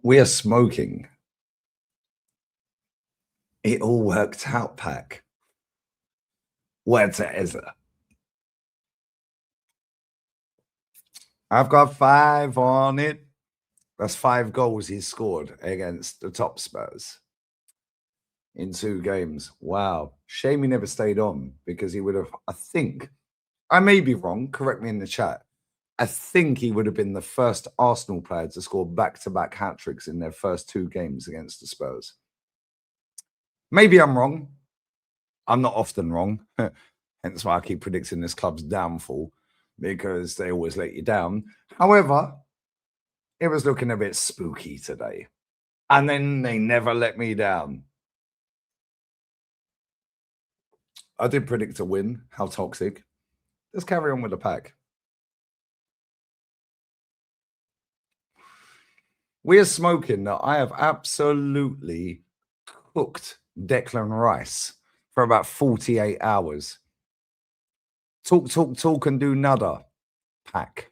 We are smoking. It all worked out, Pack. Whatever. I've got 5 on it. That's 5 goals he's scored against the Topspurs in 2 games. Wow. Shame he never stayed on because he would have, I think, I may be wrong, correct me in the chat. I think he would have been the first Arsenal player to score back-to-back hat-tricks in their first 2 games against the Spurs. Maybe I'm wrong. I'm not often wrong. Hence why I keep predicting this club's downfall, because they always let you down. However, it was looking a bit spooky today. And then they never let me down. I did predict a win. How toxic. Let's carry on with the pack. We are smoking that I have absolutely cooked Declan Rice for about 48 hours. Talk, and do nada, Pack.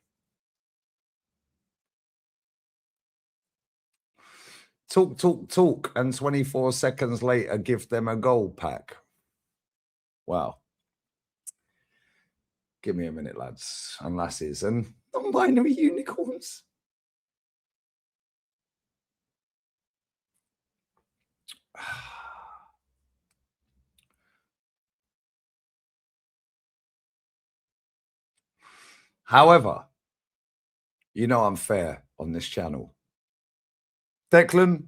Talk, and 24 seconds later, give them a goal, Pack. Wow. Give me a minute, lads and lasses, and non-binary unicorns. However, you know I'm fair on this channel. Declan,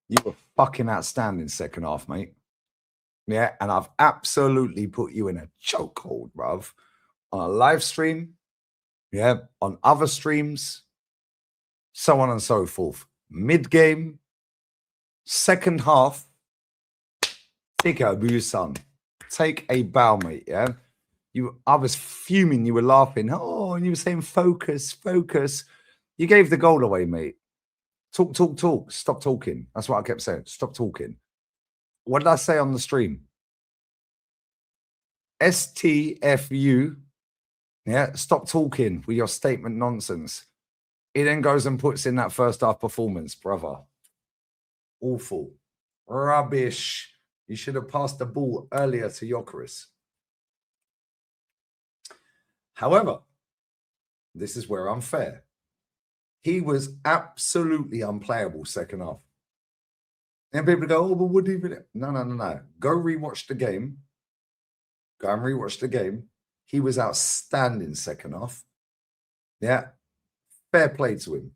you were fucking outstanding second half, mate. Yeah, and I've absolutely put you in a chokehold, bruv. On a live stream, yeah, on other streams, so on and so forth. Mid-game, second half, take a boo, son. Take a bow, mate, yeah? I was fuming, you were laughing. Oh, and you were saying focus, focus. You gave the goal away, mate. Talk. Stop talking. That's what I kept saying. Stop talking. What did I say on the stream? STFU. Yeah, stop talking with your statement nonsense. He then goes and puts in that first half performance, brother. Awful. Rubbish. You should have passed the ball earlier to Jokeris. However, this is where I'm fair. He was absolutely unplayable second half. And people go, oh, but what do you... No. Go rewatch the game. Go and rewatch the game. He was outstanding second half. Yeah. Fair play to him.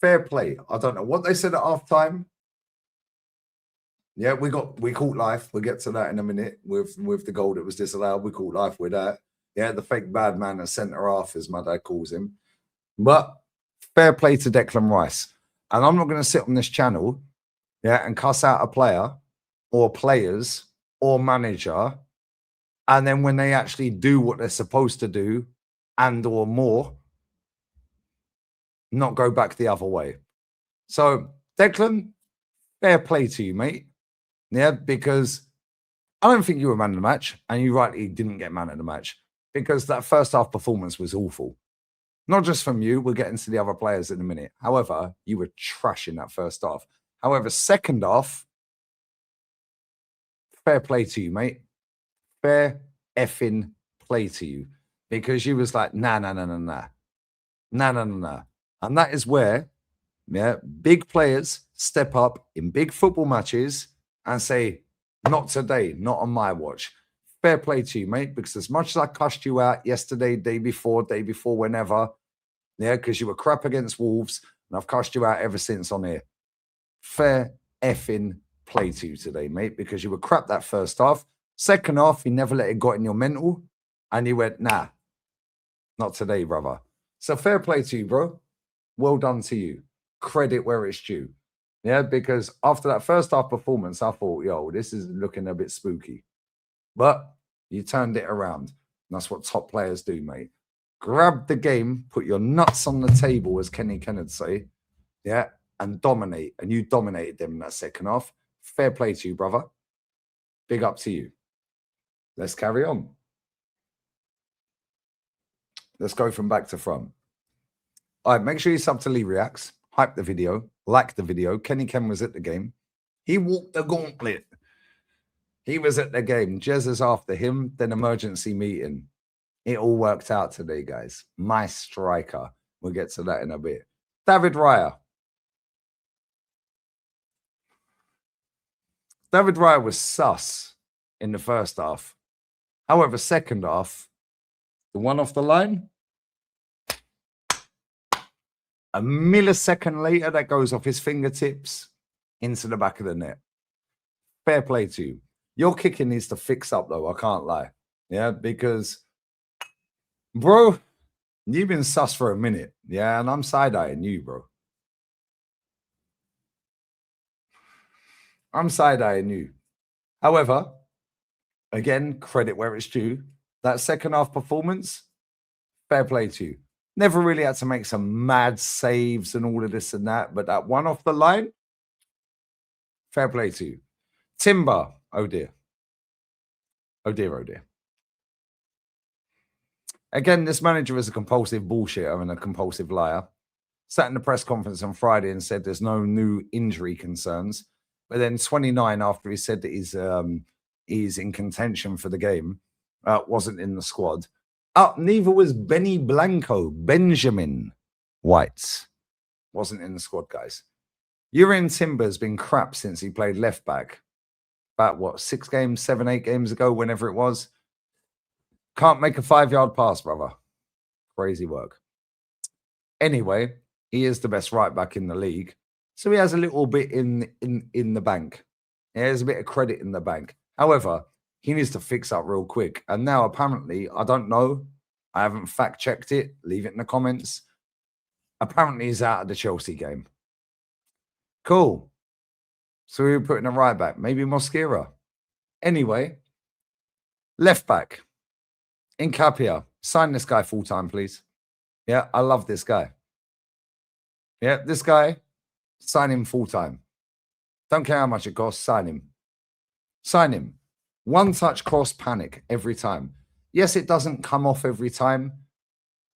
Fair play. I don't know what they said at halftime. Yeah, we caught life. We'll get to that in a minute with the goal that was disallowed. We caught life with that. Yeah, the fake bad man at centre half, as my dad calls him. But fair play to Declan Rice. And I'm not going to sit on this channel, yeah, and cuss out a player or players or manager. And then when they actually do what they're supposed to do and or more, not go back the other way. So, Declan, fair play to you, mate. Yeah, because I don't think you were man of the match, and you rightly didn't get man of the match, because that first half performance was awful. Not just from you, we'll get into the other players in a minute. However, you were trash in that first half. However, second half, fair play to you, mate. Fair effing play to you, because you was like, nah. And that is where, yeah, big players step up in big football matches and say, not today, not on my watch. Fair play to you, mate, because as much as I cussed you out yesterday, day before, whenever, yeah, because you were crap against Wolves, and I've cussed you out ever since on here. Fair effing play to you today, mate, because you were crap that first half. Second half, you never let it got in your mental, and you went, nah, not today, brother. So fair play to you, bro. Well done to you. Credit where it's due. Yeah, because after that first half performance, I thought, yo, this is looking a bit spooky. But you turned it around. And that's what top players do, mate. Grab the game, put your nuts on the table, as Kenny Kennard say, yeah, and dominate. And you dominated them in that second half. Fair play to you, brother. Big up to you. Let's carry on. Let's go from back to front. All right, make sure you sub to Lee Reacts, hype the video, like the video. Kenny Ken was at the game. He walked the gauntlet. He was at the game. Jez is after him, then emergency meeting. It all worked out today, guys. My striker. We'll get to that in a bit. David Raya. David Raya was sus in the first half. However, second half, the one off the line, a millisecond later, that goes off his fingertips into the back of the net. Fair play to you. Your kicking needs to fix up, though. I can't lie. Yeah, because, bro, you've been sus for a minute. Yeah, and I'm side-eyeing you, bro. I'm side-eyeing you. However, again, credit where it's due. That second half performance, fair play to you. Never really had to make some mad saves and all of this and that, but that one off the line, fair play to you. Timber, oh dear. Oh dear, oh dear. Again, this manager is a compulsive bullshitter and a compulsive liar. Sat in the press conference on Friday and said there's no new injury concerns. But then 29 after he said that he's in contention for the game, wasn't in the squad. Neither was Benjamin White. Wasn't in the squad, guys. Urian Timber's been crap since he played left back. About what, 6 games, 7, 8 games ago, whenever it was. Can't make a 5-yard pass, brother. Crazy work. Anyway, he is the best right back in the league. So he has a little bit in the bank. He has a bit of credit in the bank. However, he needs to fix up real quick. And now apparently, I don't know. I haven't fact checked it. Leave it in the comments. Apparently, he's out of the Chelsea game. Cool. So we were putting a right back. Maybe Mosquera. Anyway, left back. Incapia. Sign this guy full-time, please. Yeah, I love this guy. Yeah, this guy, sign him full-time. Don't care how much it costs, sign him. Sign him. One-touch cross panic every time. Yes, it doesn't come off every time.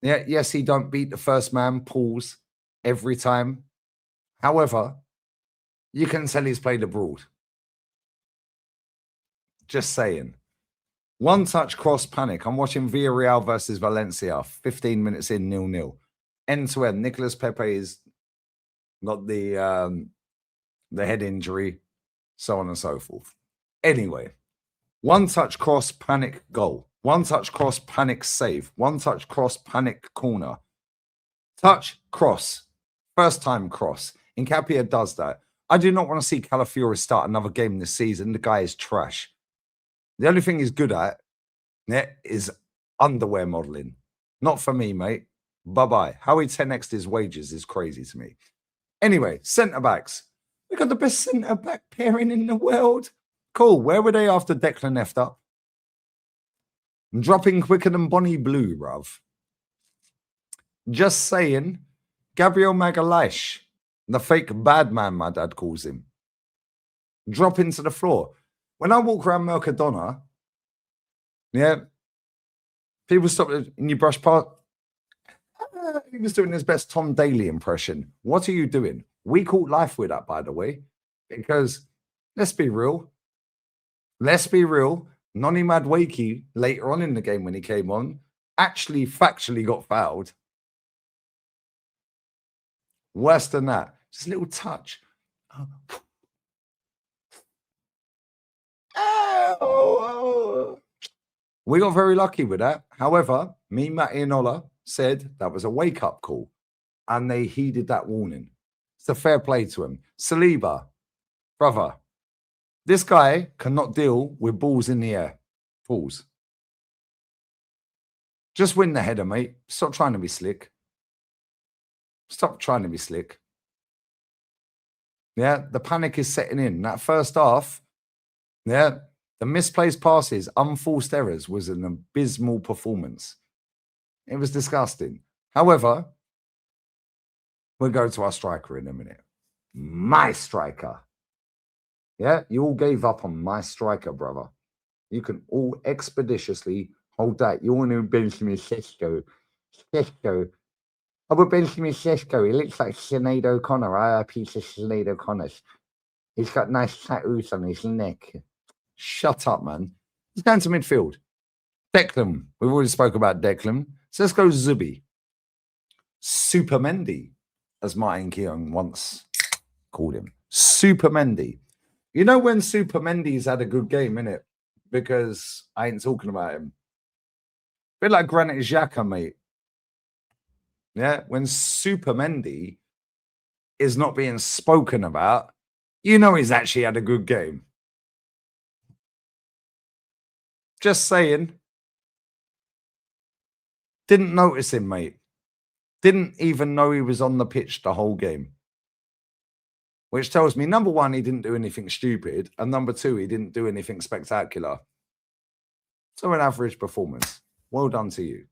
Yeah, yes, he don't beat the first man, pulls every time. However, you can tell he's played abroad. Just saying. One-touch cross panic. I'm watching Villarreal versus Valencia. 15 minutes in, 0-0. End-to-end. Nicolas Pepe is got the head injury, so on and so forth. Anyway, one-touch cross panic goal. One-touch cross panic save. One-touch cross panic corner. Touch cross. First-time cross. Incapia does that. I do not want to see Calafiori start another game this season. The guy is trash. The only thing he's good at is underwear modeling. Not for me, mate. Bye-bye. How he 10x'd his wages is crazy to me. Anyway, centre-backs. We got the best centre-back pairing in the world. Cool. Where were they after Declan effed up? Dropping quicker than Bonnie Blue, bruv. Just saying. Gabriel Magalhaes. The fake bad man, my dad calls him. Drop into the floor. When I walk around Mercadona, yeah, people stop and you brush past. He was doing his best Tom Daly impression. What are you doing? We caught life with that, by the way, because let's be real. Let's be real. Noni Madueke, later on in the game when he came on, actually factually got fouled. Worse than that. Just a little touch. Oh. We got very lucky with that. However, me, Matty and Ola said that was a wake-up call, and they heeded that warning. It's a fair play to him. Saliba, brother, this guy cannot deal with balls in the air. Balls. Just win the header, mate. Stop trying to be slick. Stop trying to be slick. Yeah, the panic is setting in. That first half, yeah, the misplaced passes, unforced errors was an abysmal performance. It was disgusting. However, we'll go to our striker in a minute. My striker. Yeah, you all gave up on my striker, brother. You can all expeditiously hold that. You all know Benjamin Sesko. I would Benjamin Sesko. He looks like Sinead O'Connor. I piece of Sinead O'Connor's. He's got nice tattoos on his neck. Shut up, man. He's going to midfield. Declan. We've already spoke about Declan. So let's go Zubi. Super Mendy, as Martin Keown once called him. Super Mendy. You know when Super Mendy's had a good game, innit? Because I ain't talking about him. A bit like Granit Xhaka, mate. Yeah, when Super Mendy is not being spoken about, you know he's actually had a good game. Just saying. Didn't notice him, mate. Didn't even know he was on the pitch the whole game. Which tells me, number one, he didn't do anything stupid. And number two, he didn't do anything spectacular. So an average performance. Well done to you.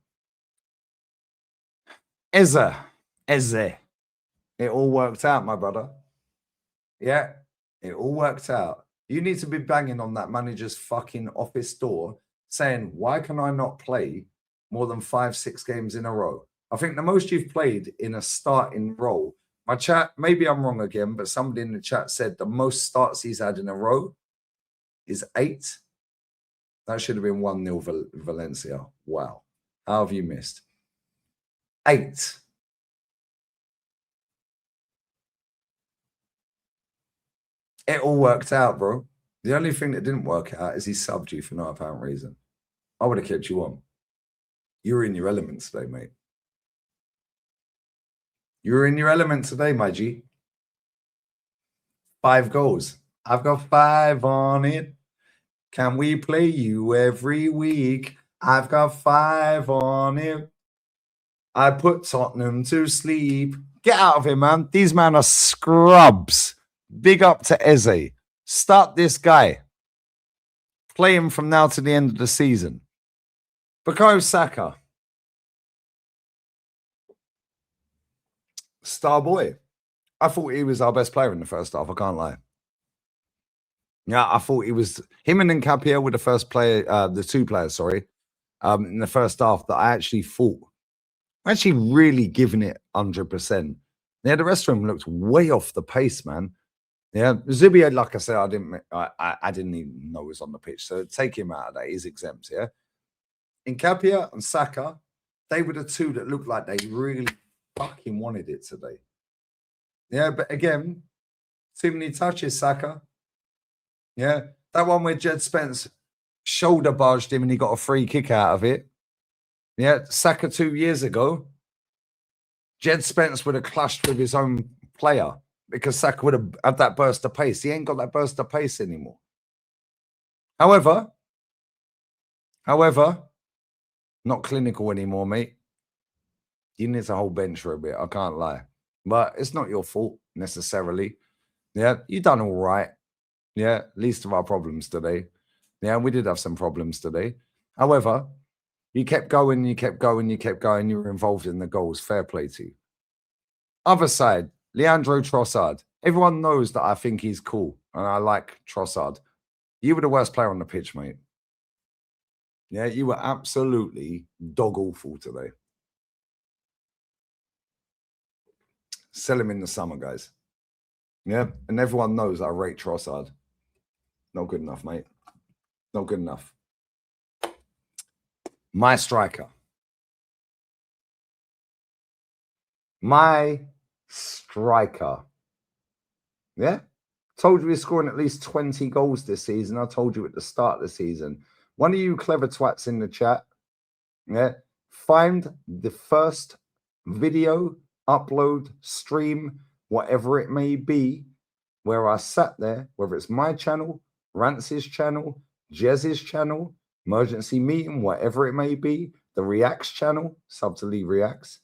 Eze. It all worked out, my brother. Yeah, it all worked out. You need to be banging on that manager's fucking office door saying, why can I not play more than 5-6 games in a row? I think the most you've played in a starting role, my chat, maybe I'm wrong again, but somebody in the chat said the most starts he's had in a row is 8. That should have been 1-0 Valencia. Wow. How have you missed? 8. It all worked out, bro. The only thing that didn't work out is he subbed you for no apparent reason. I would have kept you on. You were in your element today, mate. You were in your element today, my G. 5 goals. I've got 5 on it. Can we play you every week? I've got 5 on it. I put Tottenham to sleep. Get out of here, man. These men are scrubs. Big up to Eze. Start this guy. Play him from now to the end of the season. Bukayo Saka. Star boy. I thought he was our best player in the first half. I can't lie. Yeah, I thought he was him and Nkapia were the first player, the 2 players, in the first half that I actually thought actually really giving it 100%. Yeah, the rest of them looked way off the pace, man. Yeah, Zubi, like I said, I didn't even know he was on the pitch, so take him out of that. He's exempt. Yeah, Nkapia and Saka, they were the 2 that looked like they really fucking wanted it today. Yeah, but again, too many touches, Saka. Yeah, that one where Jed Spence shoulder barged him and he got a free kick out of it. Yeah, Saka 2 years ago, Jed Spence would have clashed with his own player because Saka would have had that burst of pace. He ain't got that burst of pace anymore. However, not clinical anymore, mate. You need a whole bench for a bit. I can't lie. But it's not your fault necessarily. Yeah, you done all right. Yeah, least of our problems today. Yeah, we did have some problems today. However, you kept going, you were involved in the goals. Fair play to you. Other side, Leandro Trossard. Everyone knows that I think he's cool and I like Trossard. You were the worst player on the pitch, mate. Yeah, you were absolutely dog awful today. Sell him in the summer, guys. Yeah, and everyone knows I rate Trossard. Not good enough, mate. Not good enough. My striker. My striker. Yeah? Told you he's scoring at least 20 goals this season. I told you at the start of the season. One of you clever twats in the chat, yeah, find the first video, upload, stream, whatever it may be, where I sat there, whether it's my channel, Rance's channel, Jez's channel, emergency meeting, whatever it may be, the Reacts channel, Subtly Reacts.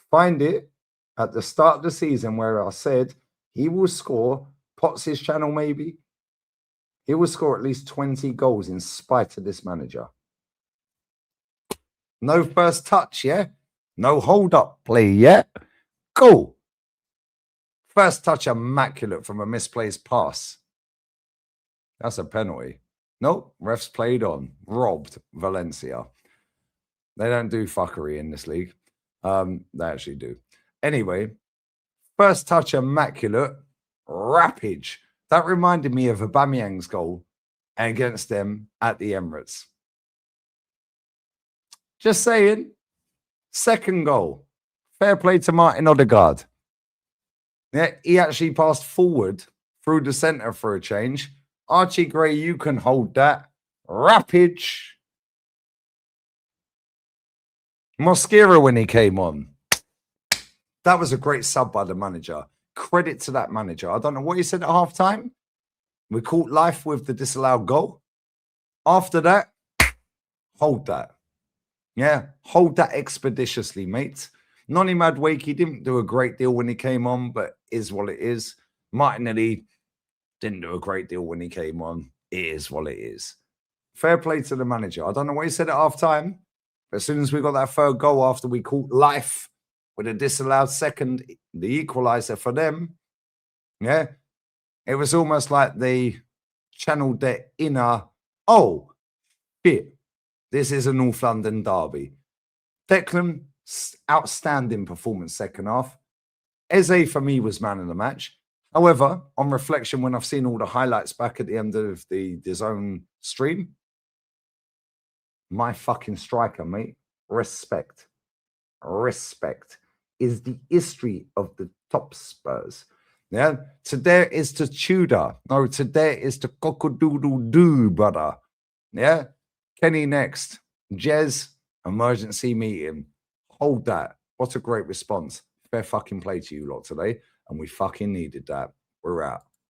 Find it at the start of the season where I said he will score, Potts' channel maybe, he will score at least 20 goals in spite of this manager. No first touch, yeah? No hold-up play, yeah? Cool. First touch immaculate from a misplaced pass. That's a penalty. Nope, refs played on. Robbed Valencia. They don't do fuckery in this league. They actually do. Anyway, first touch immaculate, Rapage. That reminded me of Aubameyang's goal against them at the Emirates. Just saying. Second goal. Fair play to Martin Odegaard. Yeah, he actually passed forward through the centre for a change. Archie Gray, you can hold that. Rapage. Mosquera when he came on. That was a great sub by the manager. Credit to that manager. I don't know what he said at halftime. We caught life with the disallowed goal. After that, hold that. Yeah, hold that expeditiously, mate. Noni Madueke didn't do a great deal when he came on, but is what it is. Martinelli didn't do a great deal when he came on. It is what it is. Fair play to the manager. I don't know what he said at halftime, but as soon as we got that third goal after we caught life with a disallowed second, the equaliser for them, yeah, it was almost like they channeled their inner, oh, shit, this is a North London derby. Declan, outstanding performance second half. Eze, for me, was man of the match. However, on reflection, when I've seen all the highlights back at the end of the DAZN stream, my fucking striker, mate, respect is the history of the Topspurs. Yeah, today is to Tudor. No, today is to cock-a-doodle-doo, brother. Yeah, Kenny next. Jez, emergency meeting. Hold that. What a great response. Fair fucking play to you lot today. And we fucking needed that. We're out.